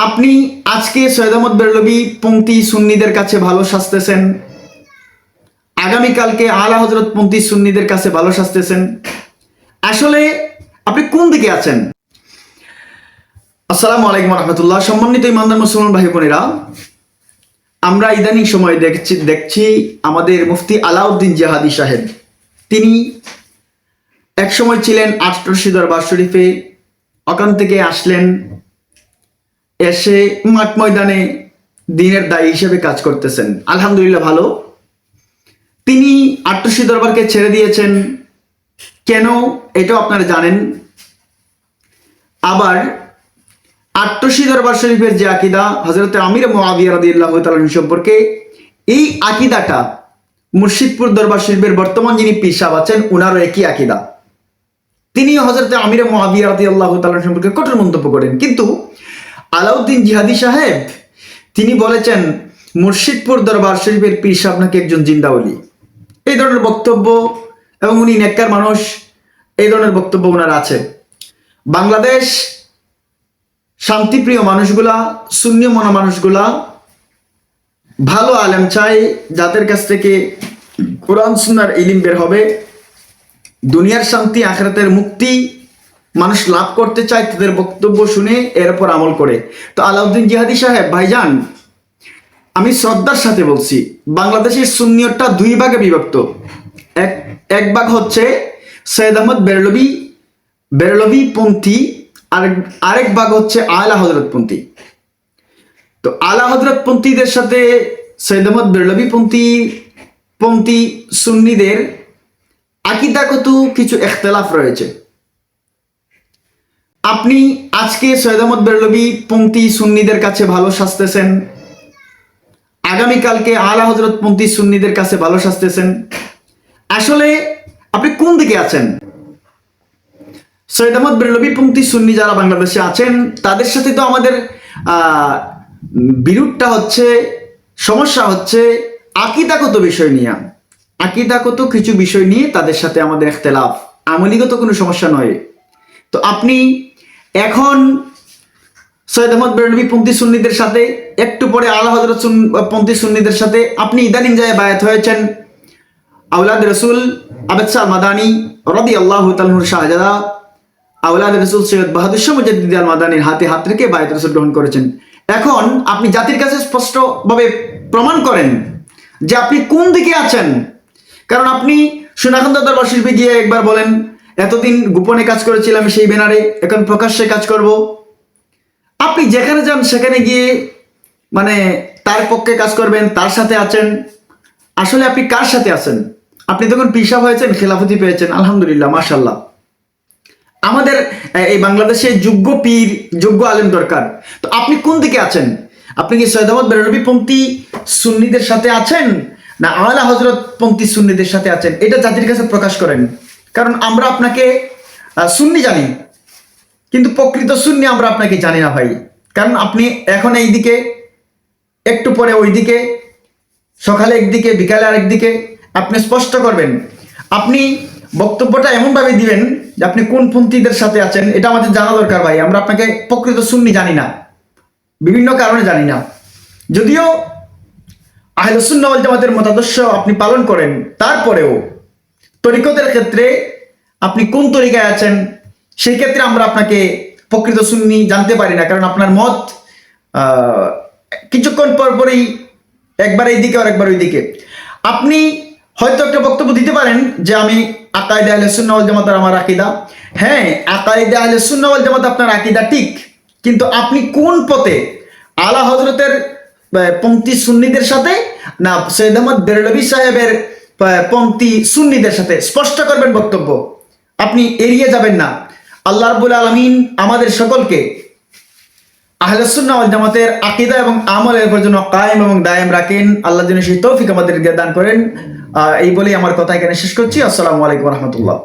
আপনি আজকে সৈয়দ আহমদ বেরলভী পংক্তি সুন্নিদের কাছে ভালো সাজতেছেন, আগামীকালকে আলা হজরত পংক্তি সুন্নিদের কাছে ভালো সাজতেছেন। আসলে আপনি কোন দিকে আছেন? আসসালামু আলাইকুম রহমতুল্লাহ। সম্মানিত ইমানদার মুসলমান ভাই বোনেরা, আমরা ইদানিং সময় দেখছি আমাদের মুফতি আলাউদ্দিন জিহাদি সাহেব, তিনি এক সময় ছিলেন আটরশি দরবার শরীফে, ওখান থেকে আসলেন, এসে মাঠ ময়দানে দিনের দায়ী হিসেবে কাজ করতেছেন। আলহামদুলিল্লাহ ভালো। তিনি আটরশি দরবারকে ছেড়ে দিয়েছেন কেন, এটাও আপনারা জানেন। আবার আটরশি দরবার শরীফের যে আকিদা হযরত আমির মুআবিয়া রাদিয়াল্লাহু তাআলা সম্পর্কে, এই আকিদাটা মুর্শিদপুর দরবার শরীফের বর্তমান যিনি পীর সাহেব আছেন উনারও একই আকিদা। তিনি হযরত আমির মুআবিয়া রাদিয়াল্লাহু তাআলা সম্পর্কে কঠোর মন্তব্য করেন, কিন্তু আলাউদ্দিন জিহাদি সাহেব তিনি বলেছেন মুর্শিদপুর দরবার শরীফের পীর সাহেব নাকি একজন জিন্দা ওলি। এই ধরনের বক্তব্য, এবং উনি নেককার মানুষ, এই ধরনের বক্তব্য ওনার আছে। বাংলাদেশ শান্তিপ্রিয় মানুষগুলা, সুন্নি মনা মানুষগুলা ভালো আলেম চায়, যাদের কাছ থেকে কোরআন সুন্নাহর ইলম বের হবে, দুনিয়ার শান্তি আখিরাতের মুক্তি মানুষ লাভ করতে চায়, তাদের বক্তব্য শুনে এর উপর আমল করে। তো আলাউদ্দিন জিহাদি সাহেব ভাইজান, আমি শ্রদ্ধার সাথে বলছি, বাংলাদেশের সুন্নিয়তটা দুই ভাগে বিভক্ত। এক ভাগ হচ্ছে সৈয়দ আহমদ বেরলভী পন্থী, আরেক ভাগ হচ্ছে আলা হজরত পন্থী। তো আলা হজরত পন্থীদের সাথে সৈয়দ আহমদ বেরলভী পন্থী সুন্নিদের আকীদাগত কিছু ইখতিলাফ রয়েছে। আপনি আজকে সৈয়দ আহমদ বেরলভী পংক্তি সুন্নিদের কাছে ভালো সাজতেছেন, আগামীকালকে আলা হজরত পংক্তি সুন্নিদের কাছে ভালো সাজতেছেন। আসলে আপনি কোন দিকে আছেন? সৈয়দ আহমদ বেরলভী পংক্তি সুন্নি যারা বাংলাদেশে আছেন, তাদের সাথে তো আমাদের বিরোধটা হচ্ছে, সমস্যা হচ্ছে আকীদাগত বিষয় নিয়ে। আকীদাগত কিছু বিষয় নিয়ে তাদের সাথে আমাদের ইখতিলাফ, আমলীগত কোনো সমস্যা নয়। তো আপনি এখন সৈয়দ আহমদ বেরলভী পংক্তি সুন্নিদের সাথে, একটু পরে আলা হযরত পংক্তি সুন্নিদের সাথে আপনি ইদানিং যায় বায়াত হয়েছেন আওলাদ রসুল আবেদ শাহ মাদানী রাদিয়াল্লাহু তাআলা শাহজাদা, আওলাদ রসুল সৈয়দ বাহাদুর শাহ মুজাদ্দিদ আল মাদানীর হাতে হাত রেখে বায়াত রসুল গ্রহণ করেছেন। এখন আপনি জাতির কাছে স্পষ্টভাবে প্রমাণ করেন যে আপনি কোন দিকে আছেন। কারণ আপনি সোনাখন্দা দরবার শরীফে গিয়ে একবার বলেন, এতদিন গোপনে কাজ করেছিলাম সেই ব্যানারে, এখন প্রকাশ্যে কাজ করব। আপনি যেখানে যান সেখানে গিয়ে মানে তার পক্ষে কাজ করবেন, তার সাথে আছেন। আসলে আপনি কার সাথে আছেন? আপনি তখন পীর সাহেব হয়েছেন, খেলাফতি পেয়েছেন, আলহামদুলিল্লাহ মাশাআল্লাহ। আমাদের এই বাংলাদেশে যোগ্য পীর, যোগ্য আলেম দরকার। তো আপনি কোন দিকে আছেন? আপনি কি সৈয়দ আহমদ বেরলভী পংক্তি সুন্নিদের সাথে আছেন, না আলা হজরত পংক্তি সুন্নিদের সাথে আছেন? এটা জাতির কাছে প্রকাশ করেন। কারণ আমরা আপনাকে সুন্নি জানি, কিন্তু প্রকৃত সুন্নি আমরা আপনাকে জানি না ভাই। কারণ আপনি এখন এইদিকে, একটু পরে ওইদিকে, সকালে একদিকে, বিকালে আরেকদিকে। আপনি স্পষ্ট করবেন, আপনি বক্তব্যটা এমনভাবে দিবেন যে আপনি কোন পন্থীদের সাথে আছেন, এটা আমাদের জানা দরকার ভাই। আমরা আপনাকে প্রকৃত সুন্নি জানি না, বিভিন্ন কারণে জানি না। যদিও আহলে সুন্নাহ ওয়াল জামাতের মতাদর্শ আপনি পালন করেন, তারপরেও তরিকতের ক্ষেত্রে আপনি কোন তরিকায় আছেন, সেই ক্ষেত্রে আমরা আপনাকে প্রকৃত সুন্নি জানতে পারি না। কারণ আপনার মত কিছুক্ষণ পরপরই একবার এইদিকে আর একবার ওইদিকে। আপনি হয়তো একটা বক্তব্য দিতে পারেন যে আমি আকায়েদে আহলে সুন্নাহ ওয়াল জামাত আমার আকীদা। হ্যাঁ, আকায়েদে আহলে সুন্নাহ ওয়াল জামাত আপনার আকীদা ঠিক, কিন্তু আপনি কোন পথে? আলা হযরতের পংক্তি সুন্নিদের সাথে, না সৈয়দ আহমদ বেরলভী সাহেবের পংক্তি সুন্নিদের সাথে? স্পষ্ট করবেন বক্তব্য, আপনি এড়িয়ে যাবেন না। আল্লাহ রাব্বুল আলামিন আমাদের সকলকে আহলে সুন্নাহ ওয়াল জামাতের আকীদা এবং আমলের উপর যেন কায়েম এবং দায়েম রাখেন। আল্লাহ যেন সেই তৌফিক আমাদেরকে দান করেন। এই বলেই আমার কথা এখানে শেষ করছি। আসসালামু আলাইকুম ওয়া রাহমাতুল্লাহ।